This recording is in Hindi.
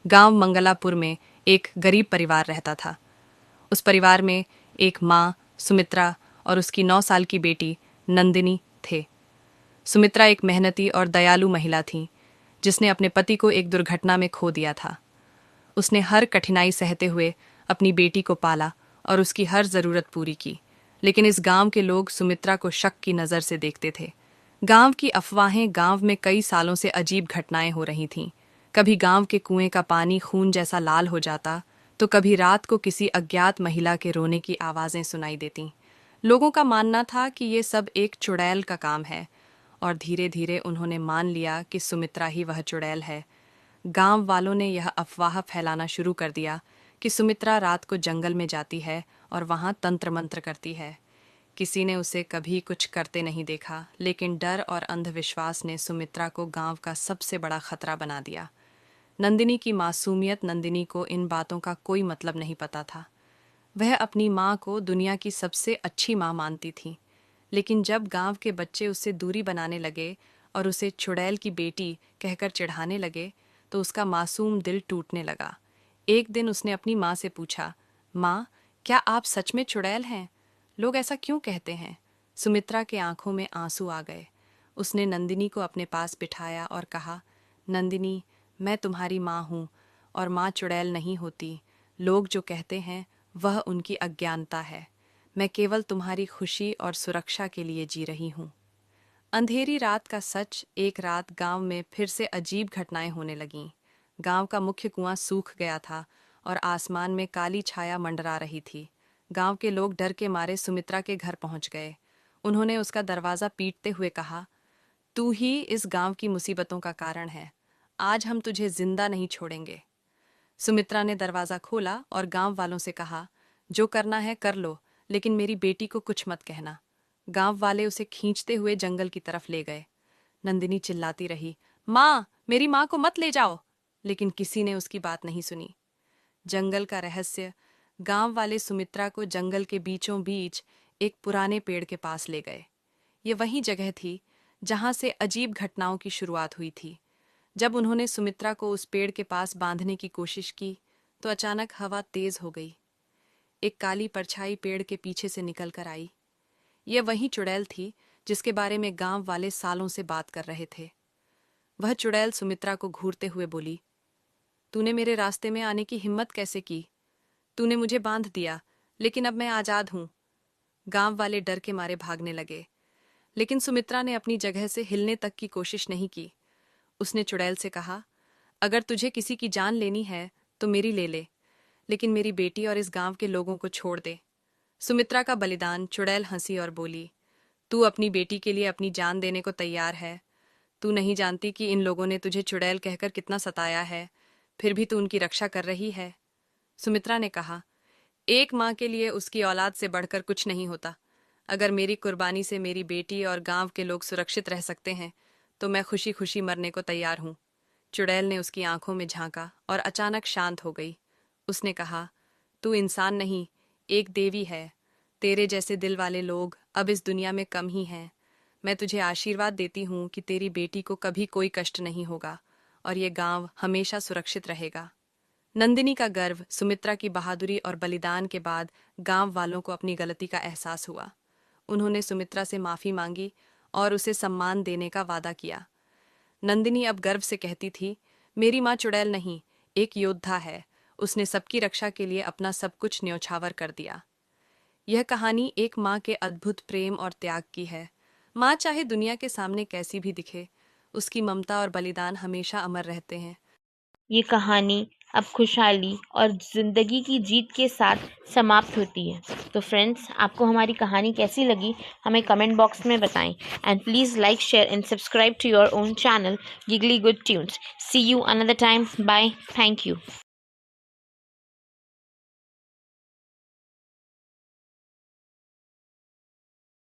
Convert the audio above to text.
गांव मंगलापुर में एक गरीब परिवार रहता था। उस परिवार में एक माँ सुमित्रा और उसकी 9 साल की बेटी नंदिनी थे। सुमित्रा एक मेहनती और दयालु महिला थी, जिसने अपने पति को एक दुर्घटना में खो दिया था। उसने हर कठिनाई सहते हुए अपनी बेटी को पाला और उसकी हर जरूरत पूरी की। लेकिन इस गांव के लोग सुमित्रा को शक की नज़र से देखते थे। गांव की अफवाहें गांव में कई सालों से अजीब घटनाएं हो रही थीं। कभी गांव के कुएं का पानी खून जैसा लाल हो जाता, तो कभी रात को किसी अज्ञात महिला के रोने की आवाजें सुनाई देतीं। लोगों का मानना था कि ये सब एक चुड़ैल का काम है, और धीरे धीरे उन्होंने मान लिया कि सुमित्रा ही वह चुड़ैल है। गांव वालों ने यह अफवाह फैलाना शुरू कर दिया कि सुमित्रा रात को जंगल में जाती है और वहां तंत्र मंत्र करती है। किसी ने उसे कभी कुछ करते नहीं देखा, लेकिन डर और अंधविश्वास ने सुमित्रा को गांव का सबसे बड़ा खतरा बना दिया। नंदिनी की मासूमियत नंदिनी को इन बातों का कोई मतलब नहीं पता था। वह अपनी माँ को दुनिया की सबसे अच्छी माँ मानती थी। लेकिन जब गांव के बच्चे उससे दूरी बनाने लगे और उसे चुड़ैल की बेटी कहकर चिढ़ाने लगे, तो उसका मासूम दिल टूटने लगा। एक दिन उसने अपनी माँ से पूछा, माँ, क्या आप सच में चुड़ैल हैं? लोग ऐसा क्यों कहते हैं? सुमित्रा के आंखों में आंसू आ गए। उसने नंदिनी को अपने पास बिठाया और कहा, नंदिनी, मैं तुम्हारी माँ हूँ, और माँ चुड़ैल नहीं होती। लोग जो कहते हैं वह उनकी अज्ञानता है। मैं केवल तुम्हारी खुशी और सुरक्षा के लिए जी रही हूँ। अंधेरी रात का सच। एक रात गांव में फिर से अजीब घटनाएं होने लगीं। गांव का मुख्य कुआं सूख गया था और आसमान में काली छाया मंडरा रही थी। गांव के लोग डर के मारे सुमित्रा के घर पहुंच गए। उन्होंने उसका दरवाजा पीटते हुए कहा, तू ही इस गांव की मुसीबतों का कारण है। आज हम तुझे जिंदा नहीं छोड़ेंगे। सुमित्रा ने दरवाजा खोला और गांव वालों से कहा, जो करना है कर लो, लेकिन मेरी बेटी को कुछ मत कहना। गांव वाले उसे खींचते हुए जंगल की तरफ ले गए। नंदिनी चिल्लाती रही, माँ, मेरी माँ को मत ले जाओ, लेकिन किसी ने उसकी बात नहीं सुनी। जंगल का रहस्य। गांव वाले सुमित्रा को जंगल के बीचों बीच एक पुराने पेड़ के पास ले गए। ये वही जगह थी जहां से अजीब घटनाओं की शुरुआत हुई थी। जब उन्होंने सुमित्रा को उस पेड़ के पास बांधने की कोशिश की, तो अचानक हवा तेज हो गई। एक काली परछाई पेड़ के पीछे से निकल कर आई। यह वही चुड़ैल थी जिसके बारे में गांव वाले सालों से बात कर रहे थे। वह चुड़ैल सुमित्रा को घूरते हुए बोली, तूने मेरे रास्ते में आने की हिम्मत कैसे की? तूने मुझे बांध दिया, लेकिन अब मैं आजाद हूं। गांव वाले डर के मारे भागने लगे, लेकिन सुमित्रा ने अपनी जगह से हिलने तक की कोशिश नहीं की। उसने चुड़ैल से कहा, अगर तुझे किसी की जान लेनी है तो मेरी ले ले, लेकिन मेरी बेटी और इस गांव के लोगों को छोड़ दे। सुमित्रा का बलिदान। चुड़ैल हंसी और बोली, तू अपनी बेटी के लिए अपनी जान देने को तैयार है। तू नहीं जानती कि इन लोगों ने तुझे चुड़ैल कहकर कितना सताया है, फिर भी तू उनकी रक्षा कर रही है। सुमित्रा ने कहा, एक माँ के लिए उसकी औलाद से बढ़कर कुछ नहीं होता। अगर मेरी कुर्बानी से मेरी बेटी और गांव के लोग सुरक्षित रह सकते हैं, तो मैं खुशी खुशी मरने को तैयार हूँ। चुड़ैल ने उसकी आंखों में झांका और अचानक शांत हो गई। उसने कहा, तू इंसान नहीं, एक देवी है। तेरे जैसे दिल वाले लोग अब इस दुनिया में कम ही हैं। मैं तुझे आशीर्वाद देती हूँ कि तेरी बेटी को कभी कोई कष्ट नहीं होगा और ये गांव हमेशा सुरक्षित रहेगा। नंदिनी का गर्व, सुमित्रा की बहादुरी और बलिदान के बाद गांव वालों को अपनी गलती का एहसास हुआ। उन्होंने सुमित्रा से माफी मांगी और उसे सम्मान देने का वादा किया। नंदिनी अब गर्व से कहती थी, मेरी माँ चुड़ैल नहीं, एक योद्धा है। उसने सबकी रक्षा के लिए अपना सब कुछ न्यौछावर कर दिया। यह कहानी एक माँ के अद्भुत प्रेम और त्याग की है। माँ चाहे दुनिया के सामने कैसी भी दिखे, उसकी ममता और बलिदान हमेशा अमर रहते हैं। ये कहानी अब खुशहाली और ज़िंदगी की जीत के साथ समाप्त होती है। तो फ्रेंड्स, आपको हमारी कहानी कैसी लगी हमें कमेंट बॉक्स में बताएं। And please like, share and subscribe to your own channel Giggly Good Tunes. See you another time. Bye. Thank you.